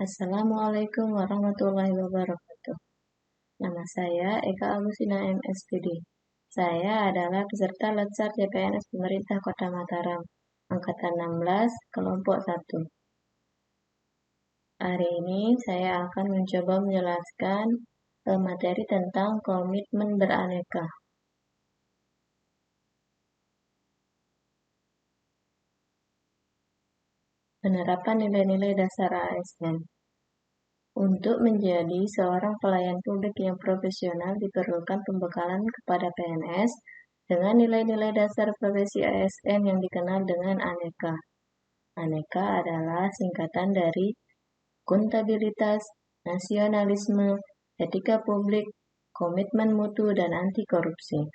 Assalamualaikum warahmatullahi wabarakatuh. Nama saya Eka Agustina MSPD. Saya adalah peserta Letsar CPNS Pemerintah Kota Mataram, Angkatan 16, Kelompok 1. Hari ini saya akan mencoba menjelaskan materi tentang komitmen beraneka. Penerapan nilai-nilai dasar ASN. Untuk menjadi seorang pelayan publik yang profesional diperlukan pembekalan kepada PNS dengan nilai-nilai dasar profesi ASN yang dikenal dengan aneka. Aneka adalah singkatan dari akuntabilitas, nasionalisme, etika publik, komitmen mutu, dan anti korupsi.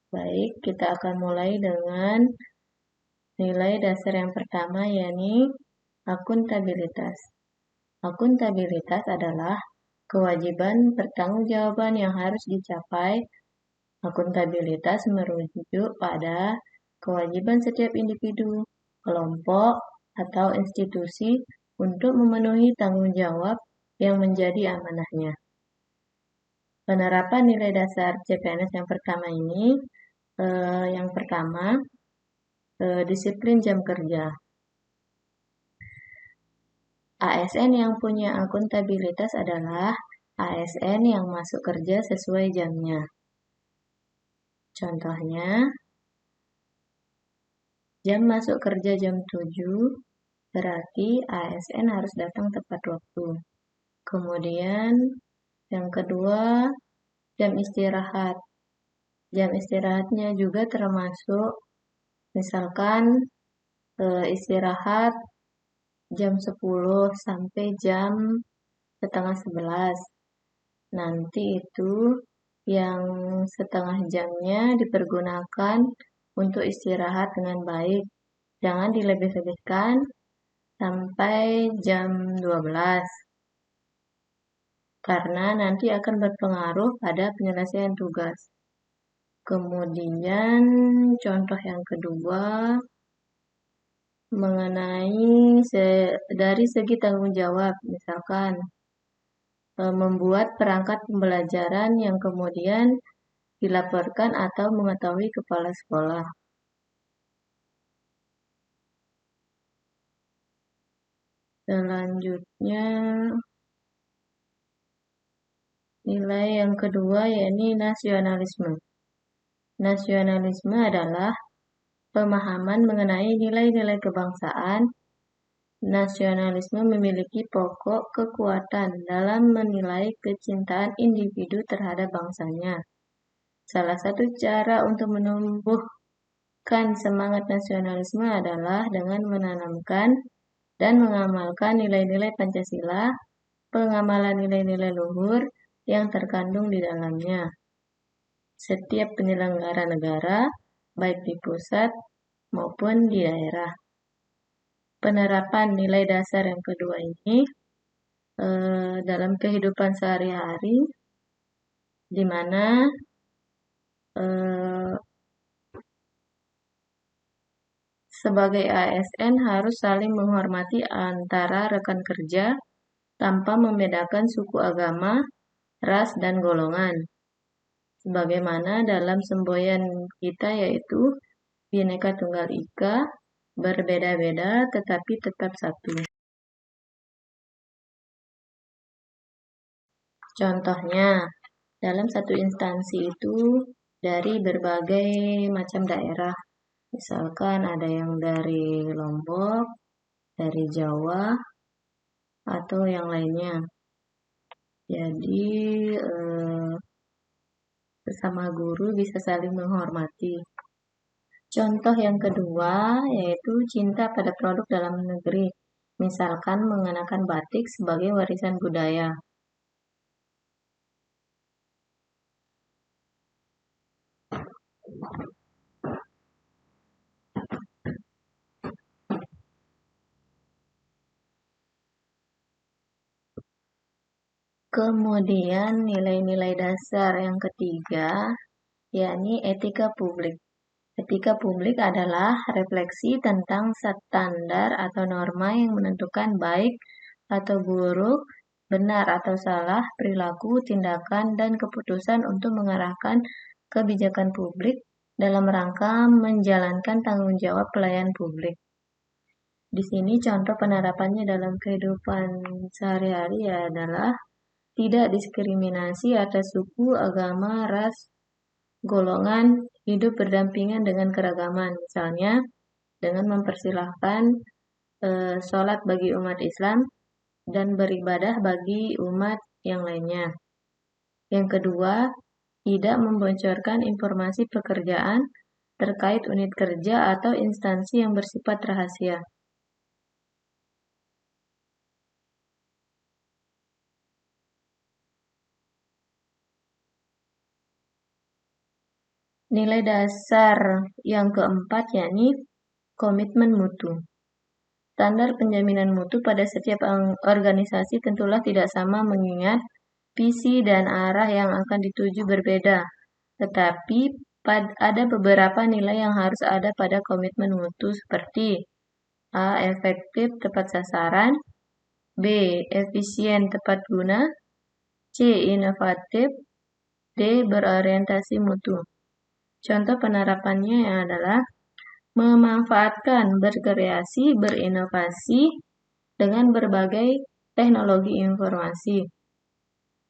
Baik, kita akan mulai dengan nilai dasar yang pertama, yakni akuntabilitas. Akuntabilitas adalah kewajiban pertanggungjawaban yang harus dicapai. Akuntabilitas merujuk pada kewajiban setiap individu, kelompok, atau institusi untuk memenuhi tanggung jawab yang menjadi amanahnya. Penerapan nilai dasar CPNS yang pertama ini, disiplin jam kerja. ASN yang punya akuntabilitas adalah ASN yang masuk kerja sesuai jamnya. Contohnya, jam masuk kerja jam 7, berarti ASN harus datang tepat waktu. Kemudian, yang kedua, jam istirahat. Jam istirahatnya juga termasuk, misalkan istirahat jam 10 sampai jam setengah 11. Nanti itu yang setengah jamnya dipergunakan untuk istirahat dengan baik. Jangan dilebih-lebihkan sampai jam 12. Karena nanti akan berpengaruh pada penyelesaian tugas. Kemudian contoh yang kedua mengenai dari segi tanggung jawab, misalkan membuat perangkat pembelajaran yang kemudian dilaporkan atau mengetahui kepala sekolah. Selanjutnya, nilai yang kedua yakni nasionalisme. Nasionalisme adalah pemahaman mengenai nilai-nilai kebangsaan. Nasionalisme memiliki pokok kekuatan dalam menilai kecintaan individu terhadap bangsanya. Salah satu cara untuk menumbuhkan semangat nasionalisme adalah dengan menanamkan dan mengamalkan nilai-nilai Pancasila, pengamalan nilai-nilai luhur yang terkandung di dalamnya. Setiap penyelenggara negara, baik di pusat maupun di daerah. Penerapan nilai dasar yang kedua ini dalam kehidupan sehari-hari, di mana sebagai ASN harus saling menghormati antara rekan kerja tanpa membedakan suku, agama, ras, dan golongan. Sebagaimana dalam semboyan kita yaitu Bhinneka Tunggal Ika, berbeda-beda tetapi tetap satu. Contohnya, dalam satu instansi itu dari berbagai macam daerah. Misalkan ada yang dari Lombok, dari Jawa, atau yang lainnya. Jadi, sesama guru bisa saling menghormati. Contoh yang kedua yaitu cinta pada produk dalam negeri. Misalkan mengenakan batik sebagai warisan budaya. Kemudian nilai-nilai dasar yang ketiga, yakni etika publik. Etika publik adalah refleksi tentang standar atau norma yang menentukan baik atau buruk, benar atau salah, perilaku, tindakan, dan keputusan untuk mengarahkan kebijakan publik dalam rangka menjalankan tanggung jawab pelayan publik. Di sini contoh penerapannya dalam kehidupan sehari-hari adalah tidak diskriminasi atas suku, agama, ras, golongan, hidup berdampingan dengan keragaman. Misalnya, dengan mempersilahkan sholat bagi umat Islam dan beribadah bagi umat yang lainnya. Yang kedua, tidak membocorkan informasi pekerjaan terkait unit kerja atau instansi yang bersifat rahasia. Nilai dasar yang keempat yakni komitmen mutu. Standar penjaminan mutu pada setiap organisasi tentulah tidak sama mengingat visi dan arah yang akan dituju berbeda. Tetapi ada beberapa nilai yang harus ada pada komitmen mutu seperti A. Efektif tepat sasaran, B. Efisien tepat guna, C. Inovatif, D. Berorientasi mutu. Contoh penerapannya adalah memanfaatkan, berkreasi, berinovasi dengan berbagai teknologi informasi.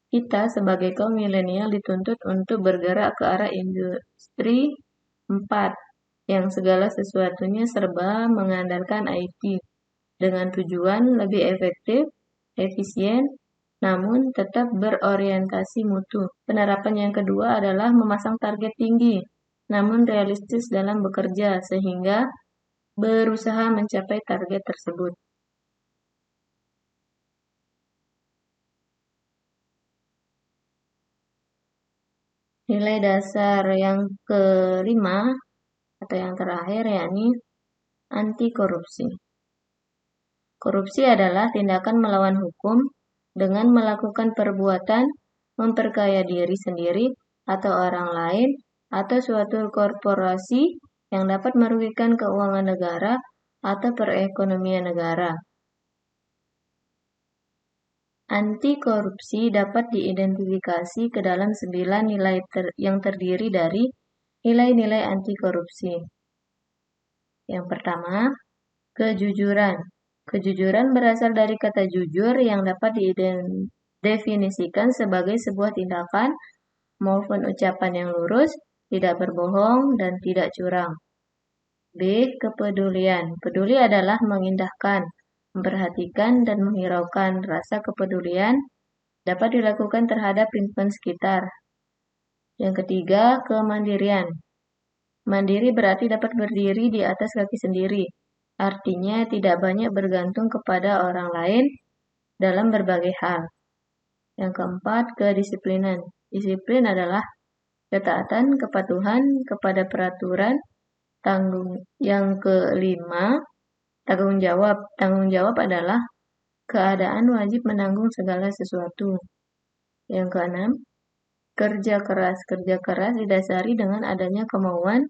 Kita sebagai kaum milenial dituntut untuk bergerak ke arah industri 4 yang segala sesuatunya serba mengandalkan IT dengan tujuan lebih efektif, efisien, namun tetap berorientasi mutu. Penerapan yang kedua adalah memasang target tinggi, namun realistis dalam bekerja sehingga berusaha mencapai target tersebut. Nilai dasar yang kelima atau yang terakhir yakni anti korupsi. Korupsi adalah tindakan melawan hukum dengan melakukan perbuatan memperkaya diri sendiri atau orang lain atau suatu korporasi yang dapat merugikan keuangan negara atau perekonomian negara. Anti korupsi dapat diidentifikasi ke dalam 9 nilai yang terdiri dari nilai-nilai anti korupsi. Yang pertama, kejujuran. Kejujuran berasal dari kata jujur yang dapat didefinisikan sebagai sebuah tindakan maupun ucapan yang lurus, tidak berbohong, dan tidak curang. B. Kepedulian. Peduli adalah mengindahkan, memperhatikan, dan menghiraukan. Rasa kepedulian dapat dilakukan terhadap lingkungan sekitar. Yang ketiga, kemandirian. Mandiri berarti dapat berdiri di atas kaki sendiri. Artinya tidak banyak bergantung kepada orang lain dalam berbagai hal. Yang keempat, kedisiplinan. Disiplin adalah ketaatan, kepatuhan kepada peraturan. Yang kelima, tanggung jawab. Tanggung jawab adalah keadaan wajib menanggung segala sesuatu. Yang keenam, kerja keras. Kerja keras didasari dengan adanya kemauan.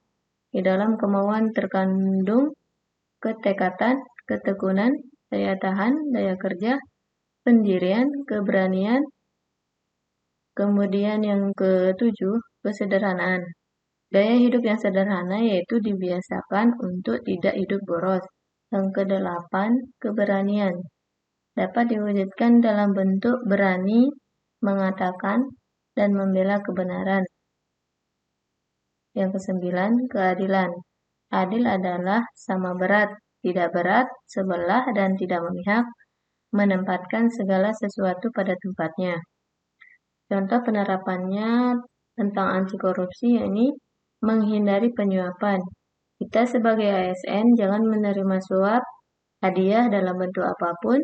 Di dalam kemauan terkandung ketekatan, ketekunan, daya tahan, daya kerja, pendirian, keberanian. Kemudian yang ketujuh, kesederhanaan. Gaya hidup yang sederhana yaitu dibiasakan untuk tidak hidup boros. Yang kedelapan, keberanian. Dapat diwujudkan dalam bentuk berani mengatakan dan membela kebenaran. Yang kesembilan, keadilan. Adil adalah sama berat, tidak berat, sebelah, dan tidak memihak, menempatkan segala sesuatu pada tempatnya. Contoh penerapannya tentang anti korupsi yakni menghindari penyuapan. Kita sebagai ASN jangan menerima suap, hadiah dalam bentuk apapun.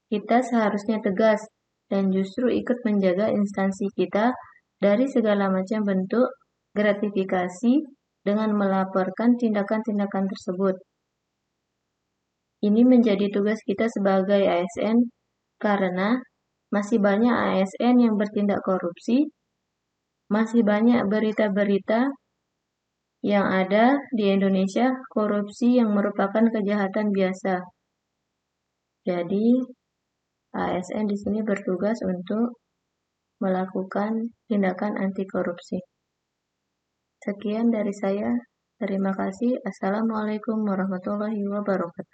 Kita seharusnya tegas dan justru ikut menjaga instansi kita dari segala macam bentuk gratifikasi dengan melaporkan tindakan-tindakan tersebut. Ini menjadi tugas kita sebagai ASN karena masih banyak ASN yang bertindak korupsi, masih banyak berita-berita Yang ada di Indonesia, korupsi yang merupakan kejahatan biasa. Jadi, ASN di sini bertugas untuk melakukan tindakan anti korupsi. Sekian dari saya. Terima kasih. Assalamualaikum warahmatullahi wabarakatuh.